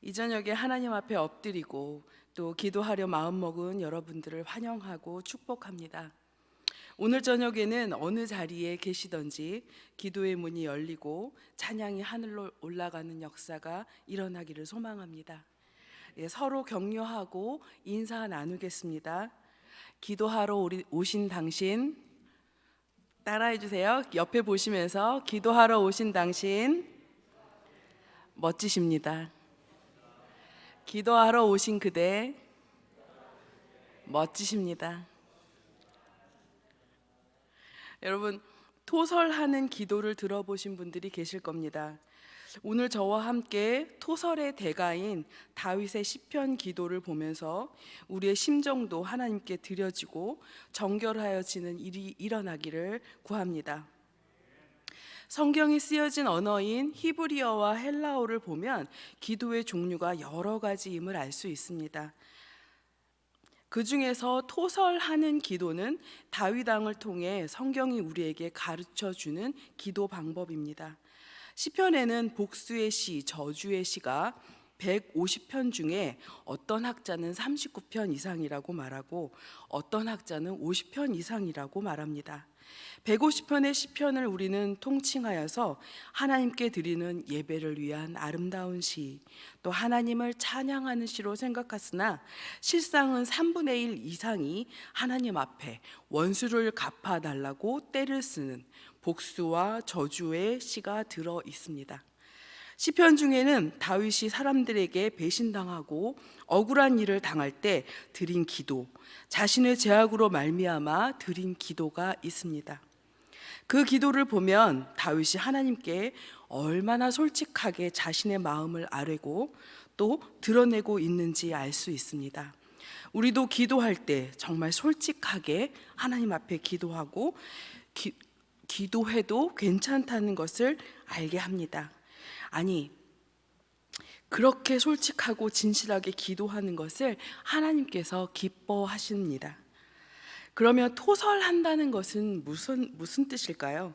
이 저녁에 하나님 앞에 엎드리고 또 기도하려 마음먹은 여러분들을 환영하고 축복합니다. 오늘 저녁에는 어느 자리에 계시던지 기도의 문이 열리고 찬양이 하늘로 올라가는 역사가 일어나기를 소망합니다. 서로 격려하고 인사 나누겠습니다. 기도하러 오신 당신 따라해 주세요. 옆에 보시면서 기도하러 오신 당신 멋지십니다. 기도하러 오신 그대 멋지십니다. 여러분, 토설하는 기도를 들어보신 분들이 계실 겁니다. 오늘 저와 함께 토설의 대가인 다윗의 시편 기도를 보면서 우리의 심정도 하나님께 드려지고 정결하여지는 일이 일어나기를 구합니다. 성경이 쓰여진 언어인 히브리어와 헬라어를 보면 기도의 종류가 여러 가지임을 알 수 있습니다. 그 중에서 토설하는 기도는 다윗 왕을 통해 성경이 우리에게 가르쳐 주는 기도 방법입니다. 시편에는 복수의 시, 저주의 시가 150편 중에 어떤 학자는 39편 이상이라고 말하고 어떤 학자는 50편 이상이라고 말합니다. 150편의 시편을 우리는 통칭하여서 하나님께 드리는 예배를 위한 아름다운 시, 또 하나님을 찬양하는 시로 생각하으나 실상은 3분의 1 이상이 하나님 앞에 원수를 갚아달라고 떼를 쓰는 복수와 저주의 시가 들어 있습니다. 시편 중에는 다윗이 사람들에게 배신당하고 억울한 일을 당할 때 드린 기도, 자신의 죄악으로 말미암아 드린 기도가 있습니다. 그 기도를 보면 다윗이 하나님께 얼마나 솔직하게 자신의 마음을 아뢰고 또 드러내고 있는지 알 수 있습니다. 우리도 기도할 때 정말 솔직하게 하나님 앞에 기도하고 기도해도 괜찮다는 것을 알게 합니다. 아니, 그렇게 솔직하고 진실하게 기도하는 것을 하나님께서 기뻐하십니다. 그러면 토설한다는 것은 무슨 뜻일까요?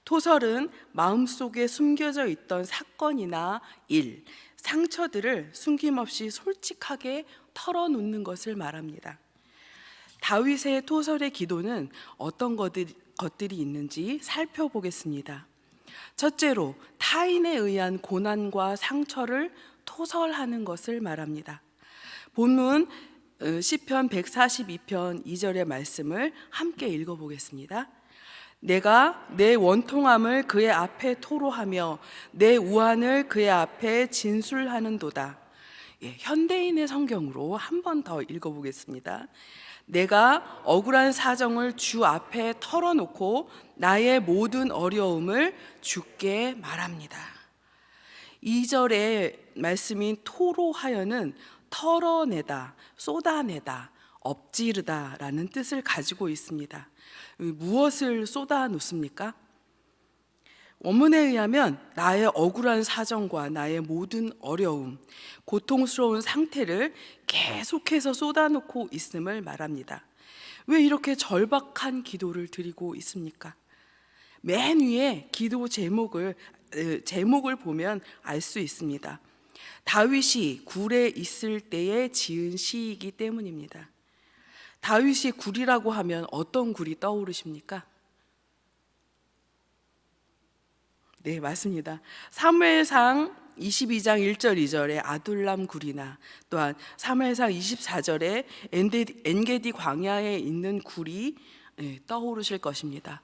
토설은 마음속에 숨겨져 있던 사건이나 일, 상처들을 숨김없이 솔직하게 털어놓는 것을 말합니다. 다윗의 토설의 기도는 어떤 것들이 있는지 살펴보겠습니다. 첫째로, 타인에 의한 고난과 상처를 토설하는 것을 말합니다. 본문 시편 142편 2절의 말씀을 함께 읽어보겠습니다. 내가 내 원통함을 그의 앞에 토로하며 내 우환을 그의 앞에 진술하는도다. 현대인의 성경으로 한 번 더 읽어보겠습니다. 내가 억울한 사정을 주 앞에 털어놓고 나의 모든 어려움을 주께 말합니다. 2절의 말씀인 토로하여는 털어내다, 쏟아내다, 엎지르다 라는 뜻을 가지고 있습니다. 무엇을 쏟아놓습니까? 원문에 의하면 나의 억울한 사정과 나의 모든 어려움, 고통스러운 상태를 계속해서 쏟아놓고 있음을 말합니다. 왜 이렇게 절박한 기도를 드리고 있습니까? 맨 위에 기도 제목을 보면 알 수 있습니다. 다윗이 굴에 있을 때에 지은 시이기 때문입니다. 다윗이 굴이라고 하면 어떤 굴이 떠오르십니까? 네, 맞습니다. 사무엘상 22장 1절 2절에 아둘람 굴이나 또한 사무엘상 24절에 엔게디 광야에 있는 굴이 떠오르실 것입니다.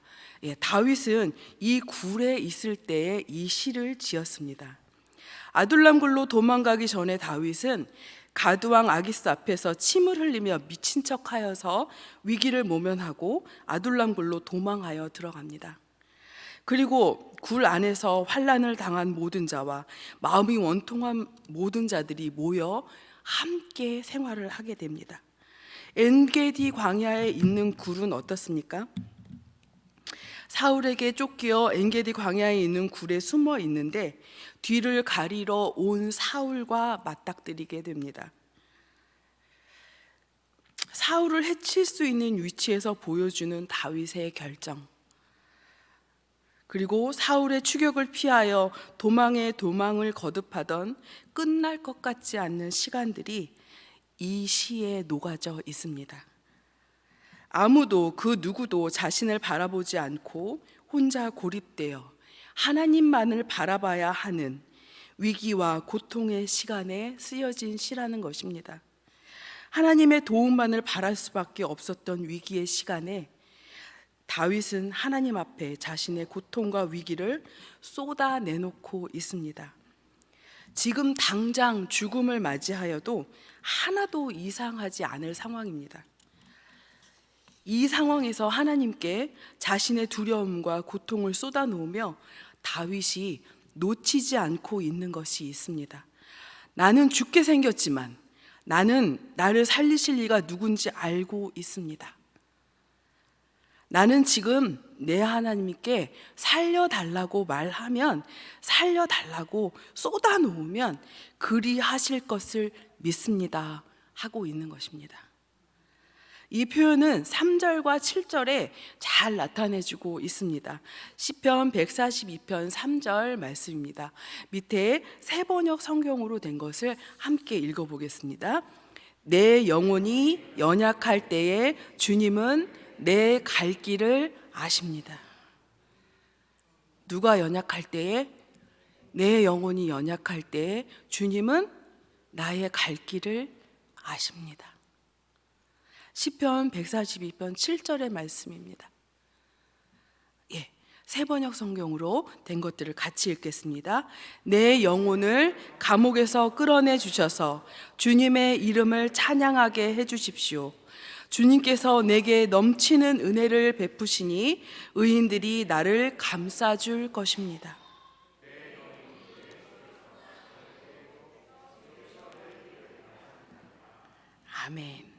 다윗은 이 굴에 있을 때에 이 시를 지었습니다. 아둘람 굴로 도망가기 전에 다윗은 가드왕 아기스 앞에서 침을 흘리며 미친 척하여서 위기를 모면하고 아둘람 굴로 도망하여 들어갑니다. 그리고 굴 안에서 환난을 당한 모든 자와 마음이 원통한 모든 자들이 모여 함께 생활을 하게 됩니다. 엔게디 광야에 있는 굴은 어떻습니까? 사울에게 쫓겨 엔게디 광야에 있는 굴에 숨어 있는데 뒤를 가리러 온 사울과 맞닥뜨리게 됩니다. 사울을 해칠 수 있는 위치에서 보여주는 다윗의 결정. 그리고 사울의 추격을 피하여 도망의 도망을 거듭하던 끝날 것 같지 않는 시간들이 이 시에 녹아져 있습니다. 아무도 그 누구도 자신을 바라보지 않고 혼자 고립되어 하나님만을 바라봐야 하는 위기와 고통의 시간에 쓰여진 시라는 것입니다. 하나님의 도움만을 바랄 수밖에 없었던 위기의 시간에 다윗은 하나님 앞에 자신의 고통과 위기를 쏟아내놓고 있습니다. 지금 당장 죽음을 맞이하여도 하나도 이상하지 않을 상황입니다. 이 상황에서 하나님께 자신의 두려움과 고통을 쏟아놓으며 다윗이 놓치지 않고 있는 것이 있습니다. 나는 죽게 생겼지만 나는 나를 살리실 이가 누군지 알고 있습니다. 나는 지금 내 하나님께 살려달라고 말하면, 살려달라고 쏟아놓으면 그리하실 것을 믿습니다 하고 있는 것입니다. 이 표현은 3절과 7절에 잘 나타내주고 있습니다. 시편 142편 3절 말씀입니다. 밑에 새 번역 성경으로 된 것을 함께 읽어보겠습니다. 내 영혼이 연약할 때에 주님은 내 갈 길을 아십니다. 누가 연약할 때에? 내 영혼이 연약할 때에 주님은 나의 갈 길을 아십니다. 시편 142편 7절의 말씀입니다. 새 번역 성경으로 된 것들을 같이 읽겠습니다. 내 영혼을 감옥에서 끌어내 주셔서 주님의 이름을 찬양하게 해 주십시오. 주님께서 내게 넘치는 은혜를 베푸시니 의인들이 나를 감싸줄 것입니다. 아멘.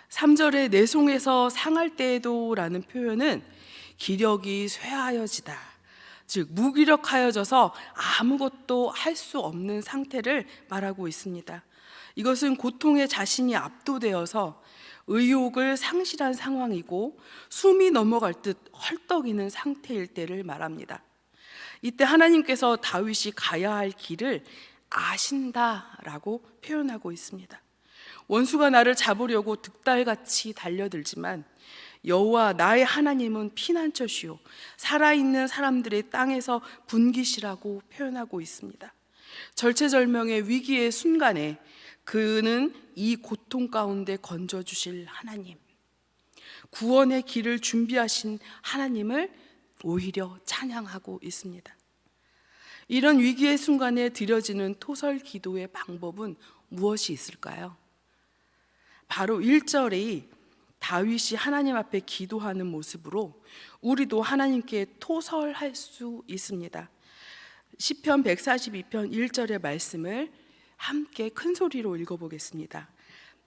3절에 내 송에서 상할 때에도 라는 표현은 기력이 쇠하여지다, 즉 무기력하여져서 아무것도 할 수 없는 상태를 말하고 있습니다. 이것은 고통에 자신이 압도되어서 의욕을 상실한 상황이고 숨이 넘어갈 듯 헐떡이는 상태일 때를 말합니다. 이때 하나님께서 다윗이 가야 할 길을 아신다라고 표현하고 있습니다. 원수가 나를 잡으려고 득달같이 달려들지만 여호와 나의 하나님은 피난처시오 살아있는 사람들의 땅에서 분기시라고 표현하고 있습니다. 절체절명의 위기의 순간에 그는 이 고통 가운데 건져주실 하나님, 구원의 길을 준비하신 하나님을 오히려 찬양하고 있습니다. 이런 위기의 순간에 드려지는 토설 기도의 방법은 무엇이 있을까요? 바로 1절이 다윗이 하나님 앞에 기도하는 모습으로 우리도 하나님께 토설할 수 있습니다. 시편 142편 1절의 말씀을 함께 큰 소리로 읽어보겠습니다.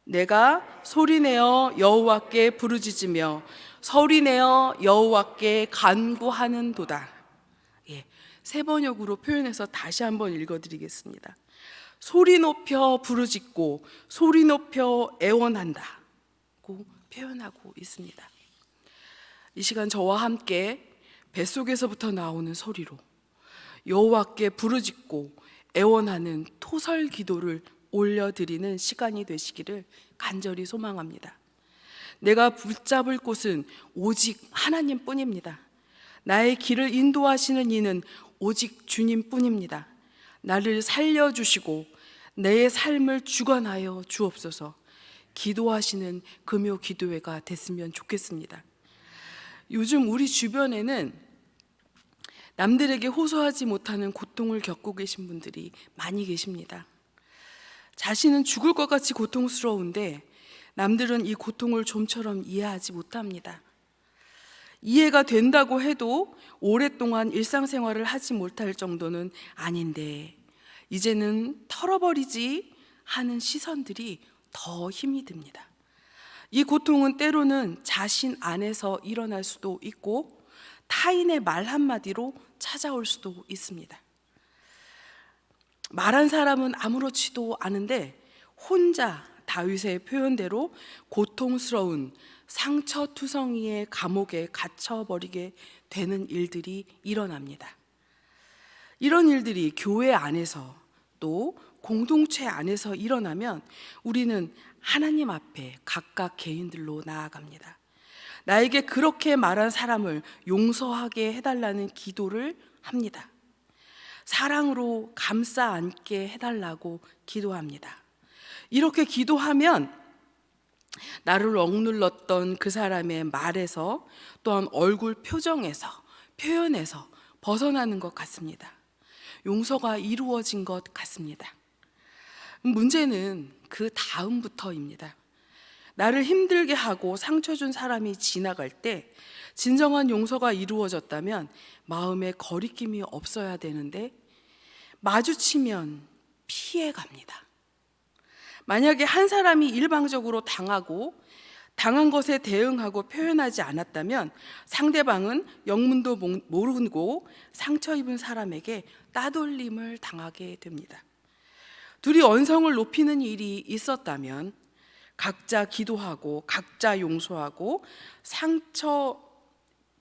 내가 소리내어 여호와께 부르짖으며 소리내어 여호와께 간구하는도다. 새 번역으로 표현해서 다시 한번 읽어드리겠습니다. 소리 높여 부르짖고 소리 높여 애원한다고 표현하고 있습니다. 이 시간 저와 함께 뱃속에서부터 나오는 소리로 여호와께 부르짖고 애원하는 토설 기도를 올려드리는 시간이 되시기를 간절히 소망합니다. 내가 붙잡을 곳은 오직 하나님뿐입니다. 나의 길을 인도하시는 이는 오직 주님뿐입니다. 나를 살려주시고 내 삶을 주관하여 주옵소서. 기도하시는 금요 기도회가 됐으면 좋겠습니다. 요즘 우리 주변에는 남들에게 호소하지 못하는 고통을 겪고 계신 분들이 많이 계십니다. 자신은 죽을 것 같이 고통스러운데 남들은 이 고통을 좀처럼 이해하지 못합니다. 이해가 된다고 해도 오랫동안 일상생활을 하지 못할 정도는 아닌데 이제는 털어버리지 하는 시선들이 더 힘이 듭니다. 이 고통은 때로는 자신 안에서 일어날 수도 있고 타인의 말 한마디로 찾아올 수도 있습니다. 말한 사람은 아무렇지도 않은데 혼자 다윗의 표현대로 고통스러운 상처투성이의 감옥에 갇혀버리게 되는 일들이 일어납니다. 이런 일들이 교회 안에서 또 공동체 안에서 일어나면 우리는 하나님 앞에 각각 개인들로 나아갑니다. 나에게 그렇게 말한 사람을 용서하게 해달라는 기도를 합니다. 사랑으로 감싸 안게 해달라고 기도합니다. 이렇게 기도하면 나를 억눌렀던 그 사람의 말에서 또한 얼굴 표정에서 표현에서 벗어나는 것 같습니다. 용서가 이루어진 것 같습니다. 문제는 그 다음부터입니다. 나를 힘들게 하고 상처 준 사람이 지나갈 때 진정한 용서가 이루어졌다면 마음에 거리낌이 없어야 되는데 마주치면 피해갑니다. 만약에 한 사람이 일방적으로 당하고 당한 것에 대응하고 표현하지 않았다면 상대방은 영문도 모르고 상처 입은 사람에게 따돌림을 당하게 됩니다. 둘이 언성을 높이는 일이 있었다면 각자 기도하고 각자 용서하고 상처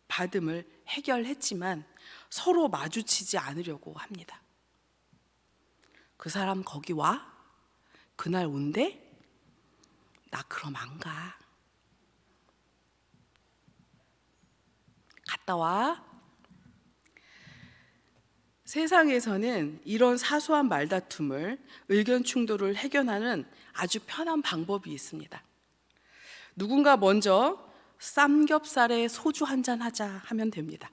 받음을 해결했지만 서로 마주치지 않으려고 합니다. 그 사람 거기 와? 그날 온대? 나 그럼 안 가. 갔다 와. 세상에서는 이런 사소한 말다툼을, 의견 충돌을 해결하는 아주 편한 방법이 있습니다. 누군가 먼저 삼겹살에 소주 한잔 하자 하면 됩니다.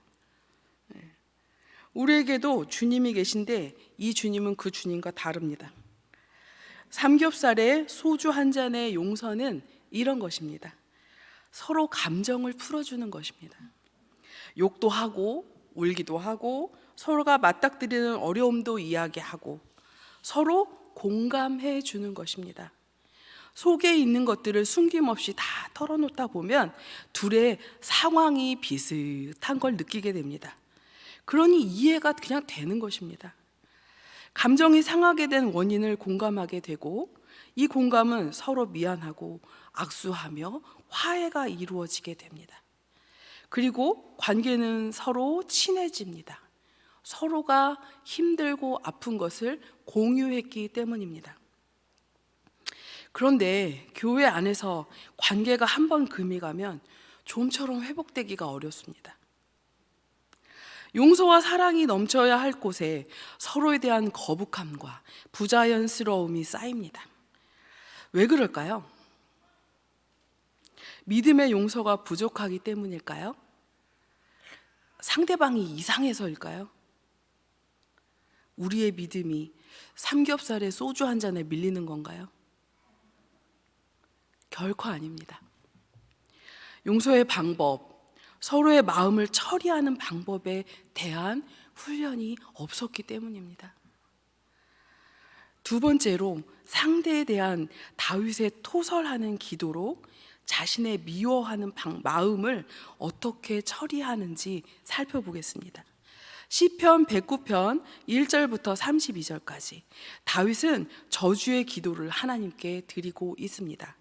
우리에게도 주님이 계신데 이 주님은 그 주님과 다릅니다. 삼겹살에 소주 한 잔의 용서는 이런 것입니다. 서로 감정을 풀어주는 것입니다. 욕도 하고 울기도 하고 서로가 맞닥뜨리는 어려움도 이야기하고 서로 공감해 주는 것입니다. 속에 있는 것들을 숨김없이 다 털어놓다 보면 둘의 상황이 비슷한 걸 느끼게 됩니다. 그러니 이해가 그냥 되는 것입니다. 감정이 상하게 된 원인을 공감하게 되고 이 공감은 서로 미안하고 악수하며 화해가 이루어지게 됩니다. 그리고 관계는 서로 친해집니다. 서로가 힘들고 아픈 것을 공유했기 때문입니다. 그런데 교회 안에서 관계가 한번 금이 가면 좀처럼 회복되기가 어렵습니다. 용서와 사랑이 넘쳐야 할 곳에 서로에 대한 거북함과 부자연스러움이 쌓입니다. 왜 그럴까요? 믿음의 용서가 부족하기 때문일까요? 상대방이 이상해서일까요? 우리의 믿음이 삼겹살에 소주 한 잔에 밀리는 건가요? 결코 아닙니다. 용서의 방법, 서로의 마음을 처리하는 방법에 대한 훈련이 없었기 때문입니다. 두 번째로 상대에 대한 다윗의 토설하는 기도로 자신의 미워하는 마음을 어떻게 처리하는지 살펴보겠습니다. 시편 109편 1절부터 32절까지 다윗은 저주의 기도를 하나님께 드리고 있습니다.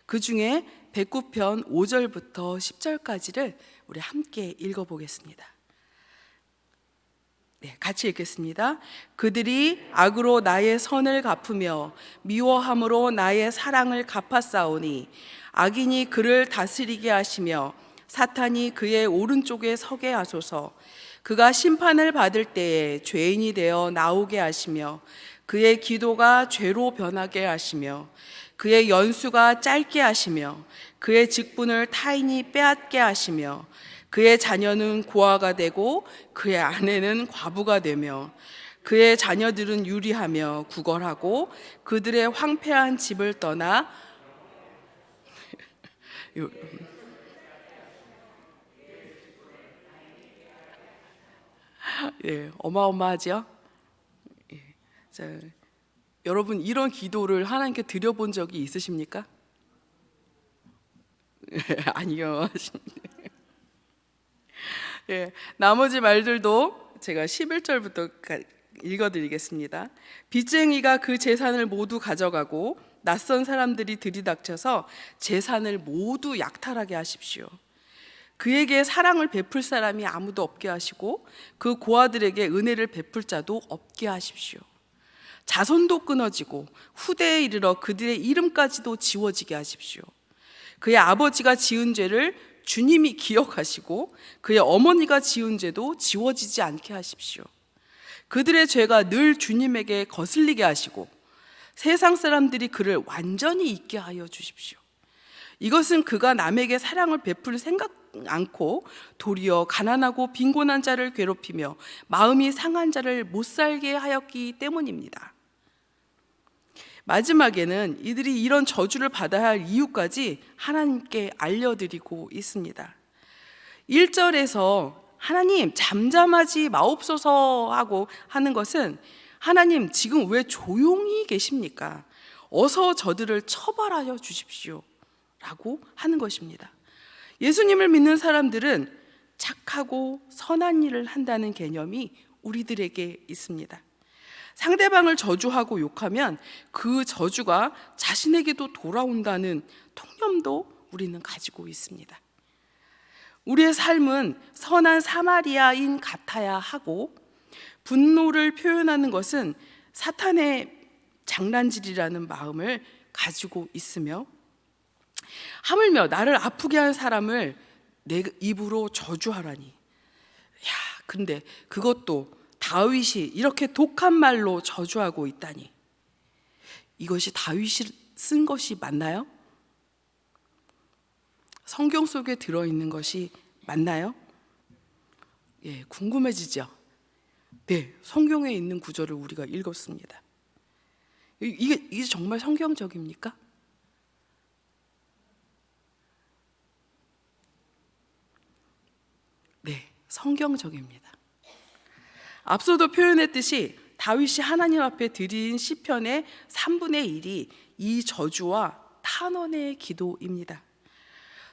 그 중에 109편 5절부터 10절까지를 우리 함께 읽어보겠습니다. 네, 같이 읽겠습니다. 그들이 악으로 나의 선을 갚으며 미워함으로 나의 사랑을 갚았사오니 악인이 그를 다스리게 하시며 사탄이 그의 오른쪽에 서게 하소서. 그가 심판을 받을 때에 죄인이 되어 나오게 하시며 그의 기도가 죄로 변하게 하시며 그의 연수가 짧게 하시며 그의 직분을 타인이 빼앗게 하시며 그의 자녀는 고아가 되고 그의 아내는 과부가 되며 그의 자녀들은 유리하며 구걸하고 그들의 황폐한 집을 떠나 예, 어마어마하죠? 예, 자, 여러분 이런 기도를 하나님께 드려본 적이 있으십니까? 아니요. 예, 나머지 말들도 제가 11절부터 읽어드리겠습니다. 빚쟁이가 그 재산을 모두 가져가고 낯선 사람들이 들이닥쳐서 재산을 모두 약탈하게 하십시오. 그에게 사랑을 베풀 사람이 아무도 없게 하시고 그 고아들에게 은혜를 베풀 자도 없게 하십시오. 자손도 끊어지고 후대에 이르러 그들의 이름까지도 지워지게 하십시오. 그의 아버지가 지은 죄를 주님이 기억하시고 그의 어머니가 지은 죄도 지워지지 않게 하십시오. 그들의 죄가 늘 주님에게 거슬리게 하시고 세상 사람들이 그를 완전히 잊게 하여 주십시오. 이것은 그가 남에게 사랑을 베풀 생각 않고 도리어 가난하고 빈곤한 자를 괴롭히며 마음이 상한 자를 못 살게 하였기 때문입니다. 마지막에는 이들이 이런 저주를 받아야 할 이유까지 하나님께 알려드리고 있습니다. 1절에서 하나님 잠잠하지 마옵소서 하고 하는 것은 하나님 지금 왜 조용히 계십니까? 어서 저들을 처벌하여 주십시오 라고 하는 것입니다. 예수님을 믿는 사람들은 착하고 선한 일을 한다는 개념이 우리들에게 있습니다. 상대방을 저주하고 욕하면 그 저주가 자신에게도 돌아온다는 통념도 우리는 가지고 있습니다. 우리의 삶은 선한 사마리아인 같아야 하고 분노를 표현하는 것은 사탄의 장난질이라는 마음을 가지고 있으며 하물며 나를 아프게 한 사람을 내 입으로 저주하라니. 야, 근데 그것도 다윗이 이렇게 독한 말로 저주하고 있다니. 이것이 다윗이 쓴 것이 맞나요? 성경 속에 들어있는 것이 맞나요? 예, 궁금해지죠? 네, 성경에 있는 구절을 우리가 읽었습니다. 이게 정말 성경적입니까? 네, 성경적입니다. 앞서도 표현했듯이 다윗이 하나님 앞에 드린 시편의 3분의 1이 이 저주와 탄원의 기도입니다.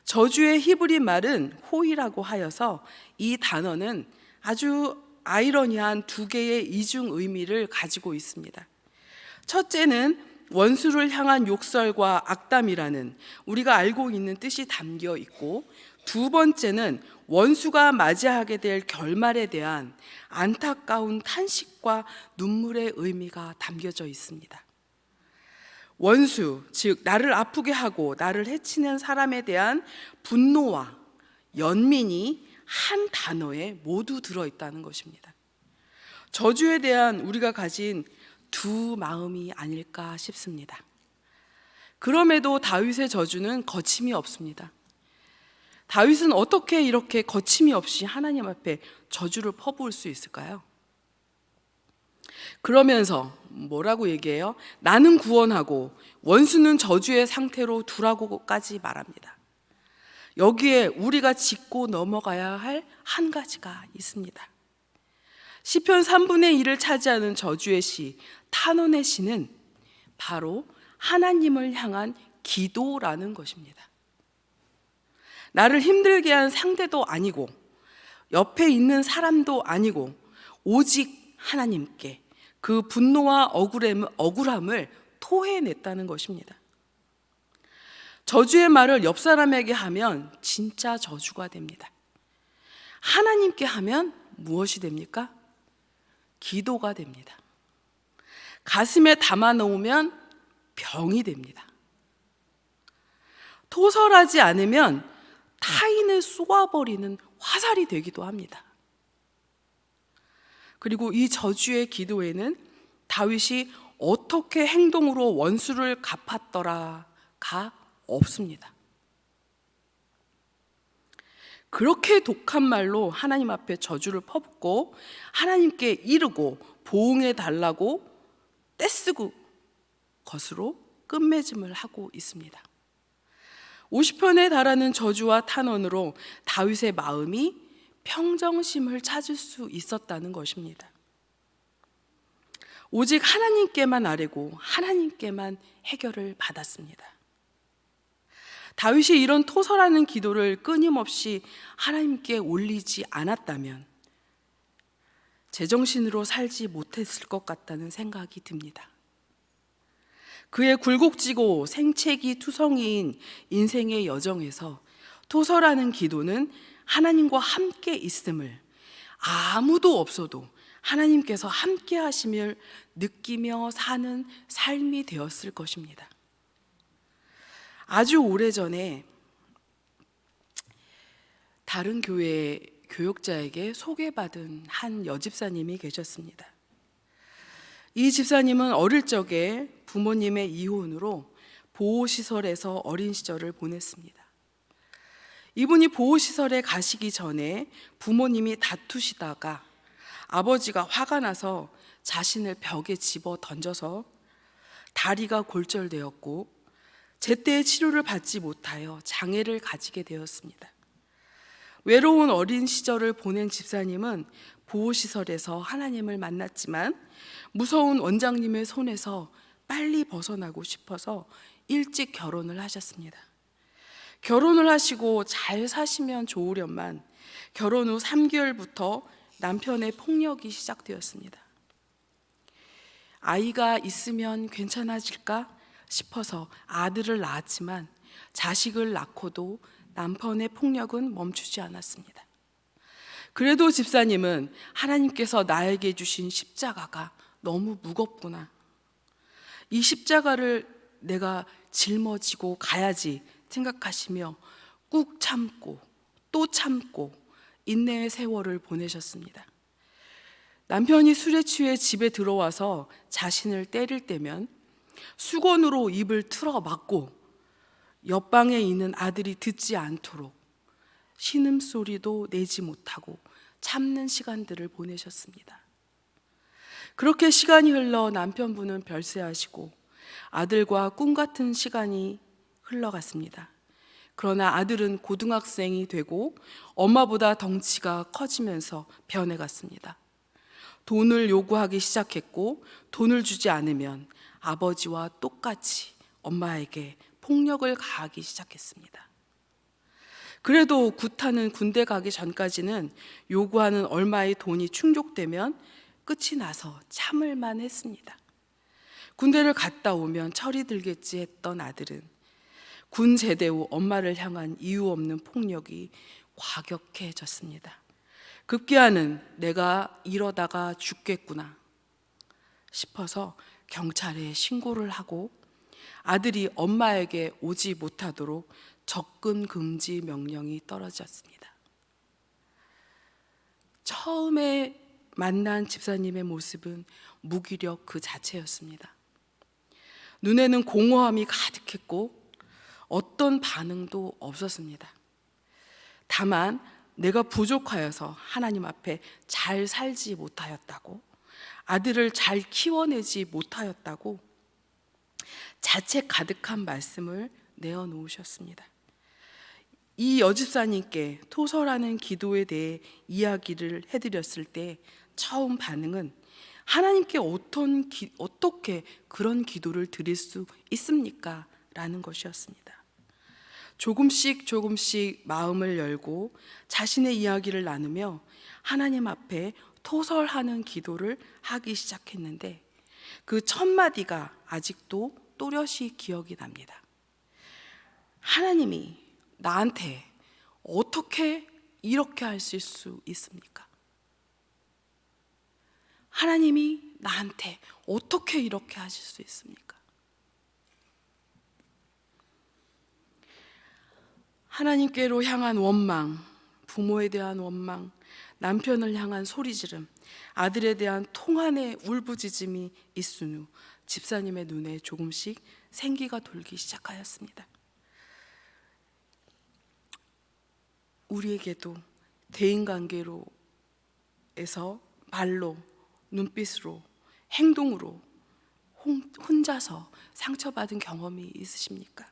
저주의 히브리 말은 호이라고 하여서 이 단어는 아주 아이러니한 두 개의 이중 의미를 가지고 있습니다. 첫째는 원수를 향한 욕설과 악담이라는 우리가 알고 있는 뜻이 담겨 있고, 두 번째는 원수가 맞이하게 될 결말에 대한 안타까운 탄식과 눈물의 의미가 담겨져 있습니다. 원수, 즉 나를 아프게 하고 나를 해치는 사람에 대한 분노와 연민이 한 단어에 모두 들어있다는 것입니다. 저주에 대한 우리가 가진 두 마음이 아닐까 싶습니다. 그럼에도 다윗의 저주는 거침이 없습니다. 다윗은 어떻게 이렇게 거침이 없이 하나님 앞에 저주를 퍼부을 수 있을까요? 그러면서 뭐라고 얘기해요? 나는 구원하고 원수는 저주의 상태로 두라고까지 말합니다. 여기에 우리가 짚고 넘어가야 할 한 가지가 있습니다. 시편 3분의 1을 차지하는 저주의 시, 탄원의 시는 바로 하나님을 향한 기도라는 것입니다. 나를 힘들게 한 상대도 아니고 옆에 있는 사람도 아니고 오직 하나님께 그 분노와 억울함을 토해냈다는 것입니다. 저주의 말을 옆 사람에게 하면 진짜 저주가 됩니다. 하나님께 하면 무엇이 됩니까? 기도가 됩니다. 가슴에 담아놓으면 병이 됩니다. 토설하지 않으면 타인을 쏘아버리는 화살이 되기도 합니다. 그리고 이 저주의 기도에는 다윗이 어떻게 행동으로 원수를 갚았더라가 없습니다. 그렇게 독한 말로 하나님 앞에 저주를 퍼붓고 하나님께 이르고 보응해 달라고 떼쓰고 것으로 끝맺음을 하고 있습니다. 50편에 달하는 저주와 탄원으로 다윗의 마음이 평정심을 찾을 수 있었다는 것입니다. 오직 하나님께만 아뢰고 하나님께만 해결을 받았습니다. 다윗이 이런 토설하는 기도를 끊임없이 하나님께 올리지 않았다면 제정신으로 살지 못했을 것 같다는 생각이 듭니다. 그의 굴곡지고 생채기 투성이인 인생의 여정에서 토설하는 기도는 하나님과 함께 있음을, 아무도 없어도 하나님께서 함께 하심을 느끼며 사는 삶이 되었을 것입니다. 아주 오래전에 다른 교회의 교역자에게 소개받은 한 여집사님이 계셨습니다. 이 집사님은 어릴 적에 부모님의 이혼으로 보호시설에서 어린 시절을 보냈습니다. 이분이 보호시설에 가시기 전에 부모님이 다투시다가 아버지가 화가 나서 자신을 벽에 집어 던져서 다리가 골절되었고 제때 치료를 받지 못하여 장애를 가지게 되었습니다. 외로운 어린 시절을 보낸 집사님은 보호시설에서 하나님을 만났지만 무서운 원장님의 손에서 빨리 벗어나고 싶어서 일찍 결혼을 하셨습니다. 결혼을 하시고 잘 사시면 좋으련만 결혼 후 3개월부터 남편의 폭력이 시작되었습니다. 아이가 있으면 괜찮아질까 싶어서 아들을 낳았지만 자식을 낳고도 남편의 폭력은 멈추지 않았습니다. 그래도 집사님은 하나님께서 나에게 주신 십자가가 너무 무겁구나, 이 십자가를 내가 짊어지고 가야지 생각하시며 꾹 참고 또 참고 인내의 세월을 보내셨습니다. 남편이 술에 취해 집에 들어와서 자신을 때릴 때면 수건으로 입을 틀어 막고 옆방에 있는 아들이 듣지 않도록 신음소리도 내지 못하고 참는 시간들을 보내셨습니다. 그렇게 시간이 흘러 남편분은 별세하시고 아들과 꿈 같은 시간이 흘러갔습니다. 그러나 아들은 고등학생이 되고 엄마보다 덩치가 커지면서 변해갔습니다. 돈을 요구하기 시작했고 돈을 주지 않으면 아버지와 똑같이 엄마에게 폭력을 가하기 시작했습니다. 그래도 구타는 군대 가기 전까지는 요구하는 얼마의 돈이 충족되면 끝이 나서 참을만 했습니다. 군대를 갔다 오면 철이 들겠지 했던 아들은 군 제대 후 엄마를 향한 이유 없는 폭력이 과격해졌습니다. 급기야는 내가 이러다가 죽겠구나 싶어서 경찰에 신고를 하고 아들이 엄마에게 오지 못하도록 접근 금지 명령이 떨어졌습니다. 처음에 만난 집사님의 모습은 무기력 그 자체였습니다. 눈에는 공허함이 가득했고 어떤 반응도 없었습니다. 다만 내가 부족하여서 하나님 앞에 잘 살지 못하였다고, 아들을 잘 키워내지 못하였다고 자책 가득한 말씀을 내어놓으셨습니다. 이 여집사님께 토설하는 기도에 대해 이야기를 해드렸을 때 처음 반응은 하나님께 어떻게 그런 기도를 드릴 수 있습니까? 라는 것이었습니다. 조금씩 마음을 열고 자신의 이야기를 나누며 하나님 앞에 토설하는 기도를 하기 시작했는데 그 첫 마디가 아직도 또렷이 기억이 납니다. 하나님이 나한테 어떻게 이렇게 하실 수 있습니까? 하나님이 나한테 어떻게 이렇게 하실 수 있습니까? 하나님께로 향한 원망, 부모에 대한 원망, 남편을 향한 소리지름, 아들에 대한 통한의 울부짖음이 있은 후 집사님의 눈에 조금씩 생기가 돌기 시작하였습니다. 우리에게도 대인관계로에서 말로, 눈빛으로, 행동으로 혼자서 상처받은 경험이 있으십니까?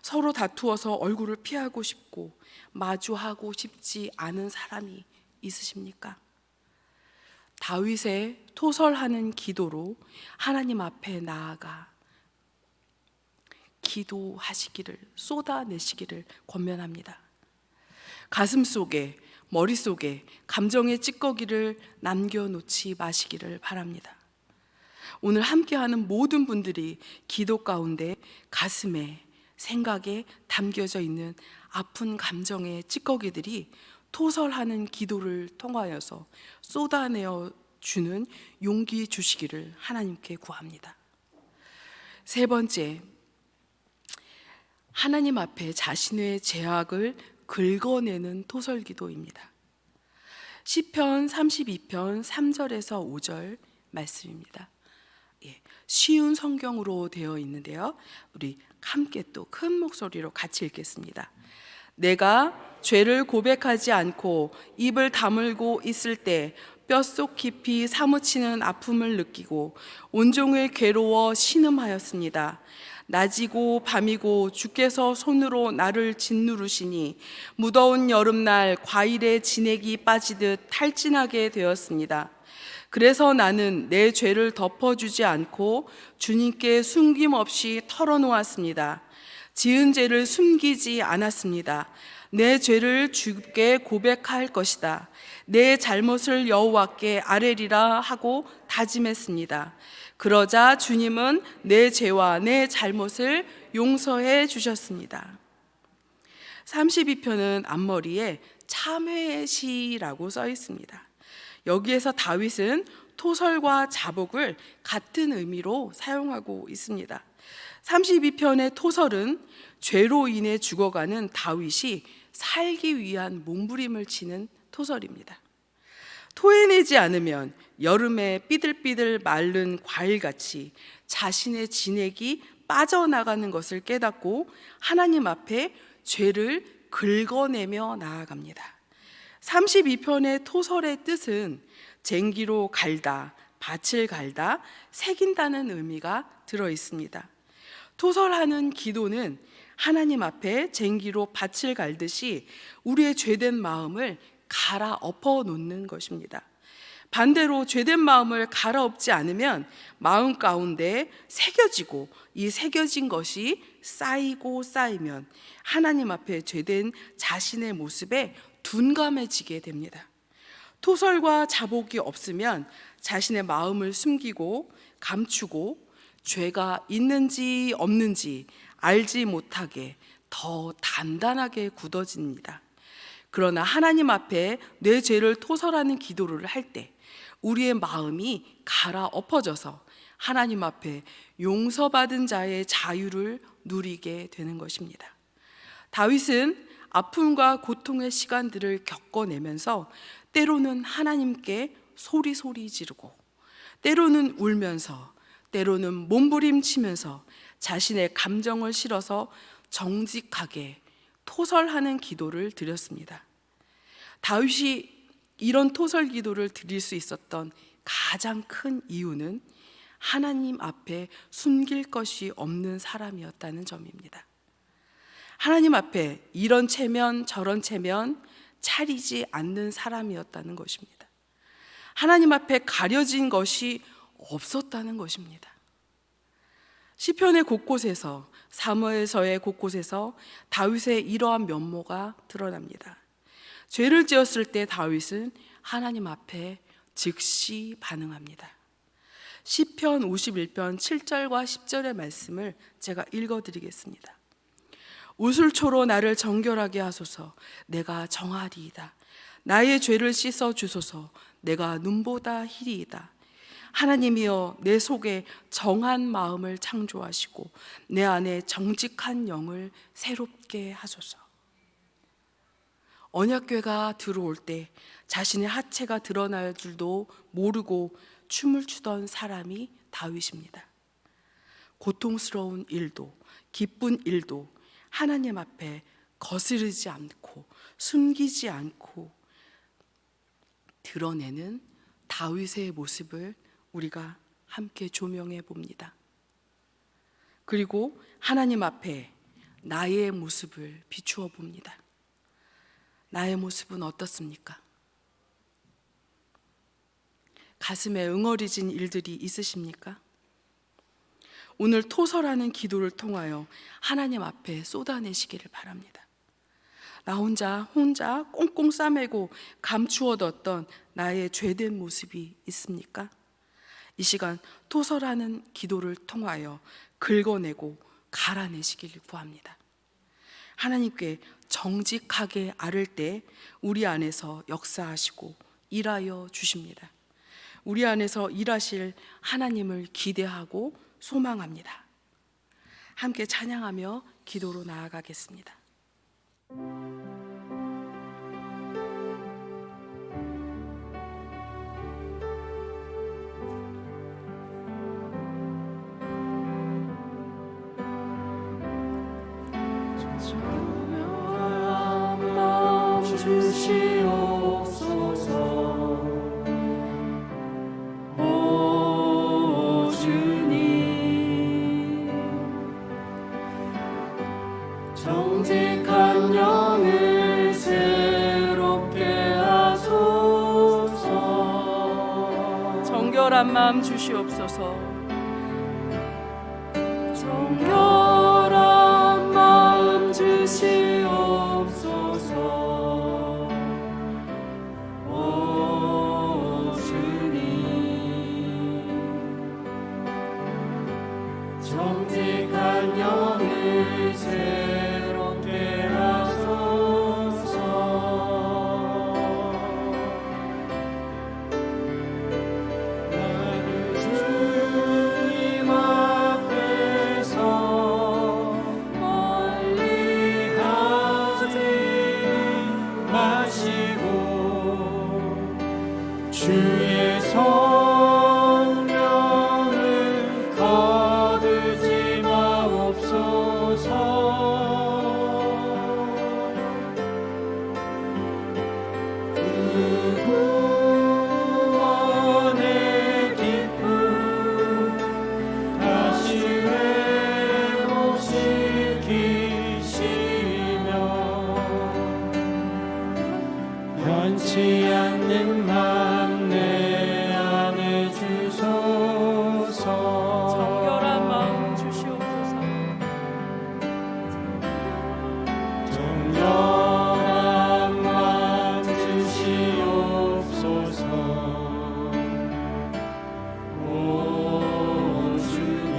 서로 다투어서 얼굴을 피하고 싶고 마주하고 싶지 않은 사람이 있으십니까? 다윗의 토설하는 기도로 하나님 앞에 나아가 기도하시기를, 쏟아내시기를 권면합니다. 가슴속에, 머릿속에 감정의 찌꺼기를 남겨놓지 마시기를 바랍니다. 오늘 함께하는 모든 분들이 기도 가운데 가슴에 생각에 담겨져 있는 아픈 감정의 찌꺼기들이 토설하는 기도를 통하여서 쏟아내어 주는 용기 주시기를 하나님께 구합니다. 세 번째, 하나님 앞에 자신의 죄악을 긁어내는 토설 기도입니다. 시편 32편 3절에서 5절 말씀입니다. 쉬운 성경으로 되어 있는데요, 우리 함께 또 큰 목소리로 같이 읽겠습니다. 내가 죄를 고백하지 않고 입을 다물고 있을 때 뼛속 깊이 사무치는 아픔을 느끼고 온종일 괴로워 신음하였습니다. 낮이고 밤이고 주께서 손으로 나를 짓누르시니 무더운 여름날 과일에 진액이 빠지듯 탈진하게 되었습니다. 그래서 나는 내 죄를 덮어주지 않고 주님께 숨김없이 털어놓았습니다. 지은 죄를 숨기지 않았습니다. 내 죄를 주께 고백할 것이다. 내 잘못을 여호와께 아뢰리라 하고 다짐했습니다. 그러자 주님은 내 죄와 내 잘못을 용서해 주셨습니다. 32편은 앞머리에 참회의 시라고 써 있습니다. 여기에서 다윗은 토설과 자복을 같은 의미로 사용하고 있습니다. 32편의 토설은 죄로 인해 죽어가는 다윗이 살기 위한 몸부림을 치는 토설입니다. 토해내지 않으면 여름에 삐들삐들 마른 과일같이 자신의 진액이 빠져나가는 것을 깨닫고 하나님 앞에 죄를 긁어내며 나아갑니다. 32편의 토설의 뜻은 쟁기로 갈다, 밭을 갈다, 새긴다는 의미가 들어 있습니다. 토설하는 기도는 하나님 앞에 쟁기로 밭을 갈듯이 우리의 죄된 마음을 갈아엎어 놓는 것입니다. 반대로 죄된 마음을 갈아엎지 않으면 마음 가운데 새겨지고, 이 새겨진 것이 쌓이고 쌓이면 하나님 앞에 죄된 자신의 모습에 둔감해지게 됩니다. 토설과 자복이 없으면 자신의 마음을 숨기고 감추고 죄가 있는지 없는지 알지 못하게 더 단단하게 굳어집니다. 그러나 하나님 앞에 내 죄를 토설하는 기도를 할 때 우리의 마음이 갈아엎어져서 하나님 앞에 용서받은 자의 자유를 누리게 되는 것입니다. 다윗은 아픔과 고통의 시간들을 겪어내면서 때로는 하나님께 소리 지르고, 때로는 울면서, 때로는 몸부림치면서 자신의 감정을 실어서 정직하게 토설하는 기도를 드렸습니다. 다윗이 이런 토설 기도를 드릴 수 있었던 가장 큰 이유는 하나님 앞에 숨길 것이 없는 사람이었다는 점입니다. 하나님 앞에 이런 체면 저런 체면 차리지 않는 사람이었다는 것입니다. 하나님 앞에 가려진 것이 없었다는 것입니다. 시편의 곳곳에서, 사무엘서의 곳곳에서 다윗의 이러한 면모가 드러납니다. 죄를 지었을 때 다윗은 하나님 앞에 즉시 반응합니다. 시편 51편 7절과 10절의 말씀을 제가 읽어드리겠습니다. 우슬초로 나를 정결하게 하소서. 내가 정하리이다. 나의 죄를 씻어 주소서. 내가 눈보다 희리이다. 하나님이여, 내 속에 정한 마음을 창조하시고 내 안에 정직한 영을 새롭게 하소서. 언약궤가 들어올 때 자신의 하체가 드러날 줄도 모르고 춤을 추던 사람이 다윗입니다. 고통스러운 일도 기쁜 일도 하나님 앞에 거스르지 않고 숨기지 않고 드러내는 다윗의 모습을 우리가 함께 조명해 봅니다. 그리고 하나님 앞에 나의 모습을 비추어 봅니다. 나의 모습은 어떻습니까? 가슴에 응어리진 일들이 있으십니까? 오늘 토설하는 기도를 통하여 하나님 앞에 쏟아내시기를 바랍니다. 나 혼자 꽁꽁 싸매고 감추어뒀던 나의 죄된 모습이 있습니까? 이 시간 토설하는 기도를 통하여 긁어내고 갈아내시기를 구합니다. 하나님께 정직하게 아를 때 우리 안에서 역사하시고 일하여 주십니다. 우리 안에서 일하실 하나님을 기대하고 소망합니다. 함께 찬양하며 기도로 나아가겠습니다. 주시옵소서. 오 주님, 정직한 영을 새롭게 하소서. 정결한 마음 주시옵소서. 정결한 마음 주시옵소서. 오 주님, 정직한 영을 새롭게 하소서. 나를 주님 앞에서 멀리 하지 마시고 주의 성령을 거두지 마옵소서. 그 구원의 기쁨 다시 회복시키시며 변치 않는 맘 내 안에 주소서. 정결한 마음 주시옵소서. 정결한 마음 주시옵소서. 오 주님,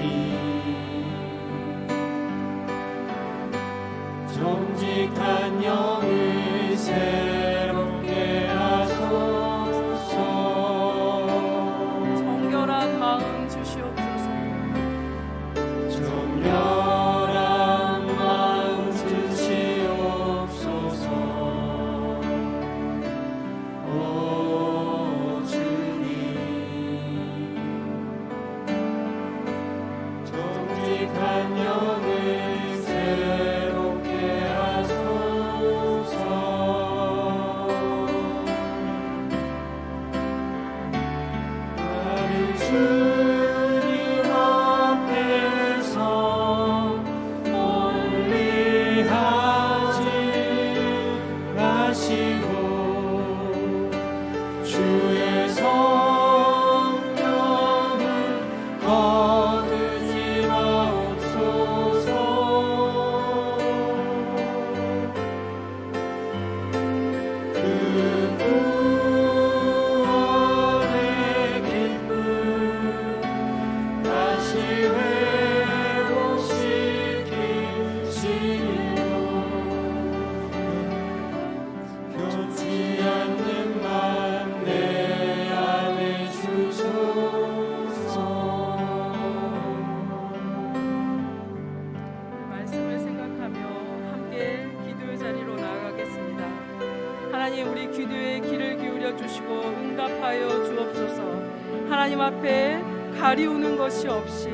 정직한 영을 새롭게 하소서. 정결한 마음 주시옵소서. 정결한 마음 주시옵소서. 오 주님, 정직한 영을 새롭게 하소서. 나를 주님 앞에서 멀리 하지 마시고 주의 성령을 거두지 마옵소서. 그 구원의 기쁨 다시 회복시키시고 변치 않는 맘 내 안에 주소서. 말씀을 생각하며 함께 기도의 자리로 나아가겠습니다. 하나님, 우리 기도에 귀를 기울여 주시고 응답하여 주옵소서. 하나님 앞에 가리우는 것이 없이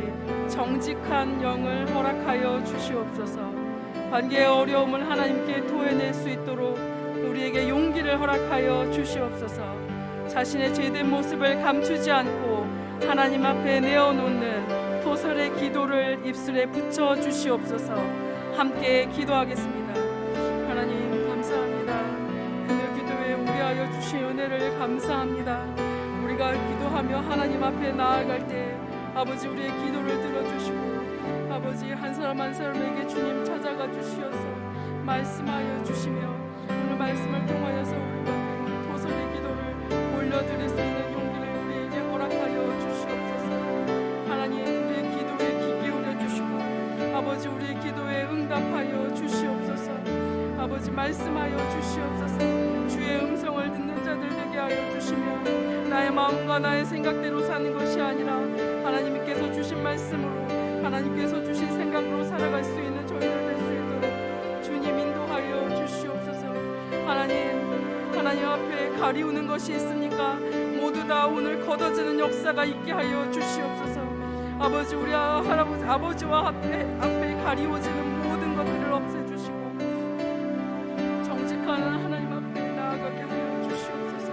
정직한 영을 허락하여 주시옵소서. 관계의 어려움을 하나님께 토해낼 수 있도록 우리에게 용기를 허락하여 주시옵소서. 자신의 죄된 모습을 감추지 않고 하나님 앞에 내어놓는 토설의 기도를 입술에 붙여 주시옵소서. 함께 기도하겠습니다. 하나님 감사합니다. 금요 기도에 우리 하여 주신 은혜를 감사합니다. 우리가 기도하며 하나님 앞에 나아갈 때 아버지 우리의 기도를 들어주시고 아버지 한 사람 한 사람에게 주님 찾아가 주시어서 말씀하여 주시며 오늘 말씀을 통하여서 우리가 배운 도선의 기도를 올려드릴 수 있는 용기를 우리에게 허락하여 주시옵소서. 하나님 우리의 기도에 귀 기울여 주시고 아버지 우리 마음과 나의 생각대로 사는 것이 아니라 하나님께서 주신 말씀으로, 하나님께서 주신 생각으로 살아갈 수 있는 저희들 될 수 있도록 주님 인도하여 주시옵소서. 하나님 앞에 가리우는 것이 있습니까? 모두 다 오늘 걷어지는 역사가 있게 하여 주시옵소서. 아버지, 우리 아버지와 앞에 가리워지는 모든 것들을 없애주시고 정직한 하나님 앞에 나아가게 하여 주시옵소서.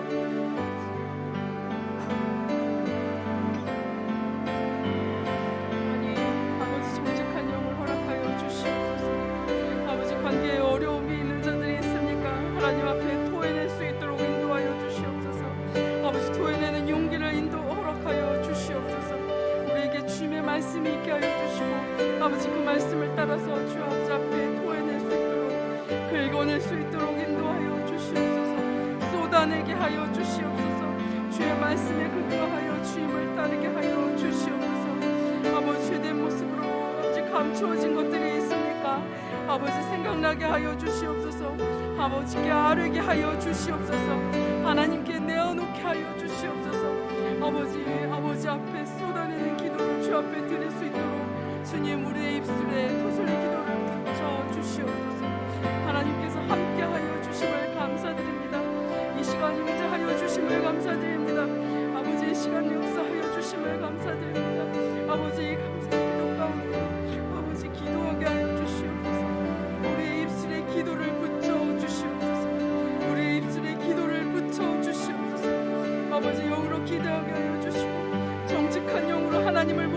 하나님, 아버지 정직한 영을 허락하여 주시옵소서. 아버지, 관계에 어려움이 있는 자들이 있습니까? 하나님 앞에 토해낼 수 있도록 인도하여 주시옵소서. 아버지, 토해내는 용기를 허락하여 주시옵소서. 우리에게 주님의 말씀이 있게 하여 주시고 아버지, 그 말씀을 따라서 주 아버지 앞에 토해낼 수 있도록, 긁어낼 수 있도록 인도하여 주시옵소서. 쏟아내게 하여 주시옵소서. 주의 말씀에 근거하여 주님을 따르게 하여 주시옵소서. 아버지, 죄된 모습으로 아버지 감추어진 것들이 있습니까? 아버지, 생각나게 하여 주시옵소서. 아버지께 아뢰게 하여 주시옵소서. 하나님께 내어놓게 하여 주시옵소서. 아버지 앞에 쏟아내는 기도를 주 앞에 드릴 수 있도록 주님, 우리의 입술에 토설의 기도를 붙여 주시옵소서. 하나님께서 함께 하여 주심을 감사드립니다. 이 시간 임재하여 주심을 감사드립니다. 아버지, 이 시간 역사하여 주심을 감사드립니다. 아버지, 이 감사의 기도 가운데 아버지 기도하게 하여 주시옵소서. 우리의 입술에 기도를 붙여 주시옵소서. 우리의 입술에 기도를 붙여 주시옵소서. 아버지, 영으로 기도하게 하여 주시고 정직한 영으로 하나님을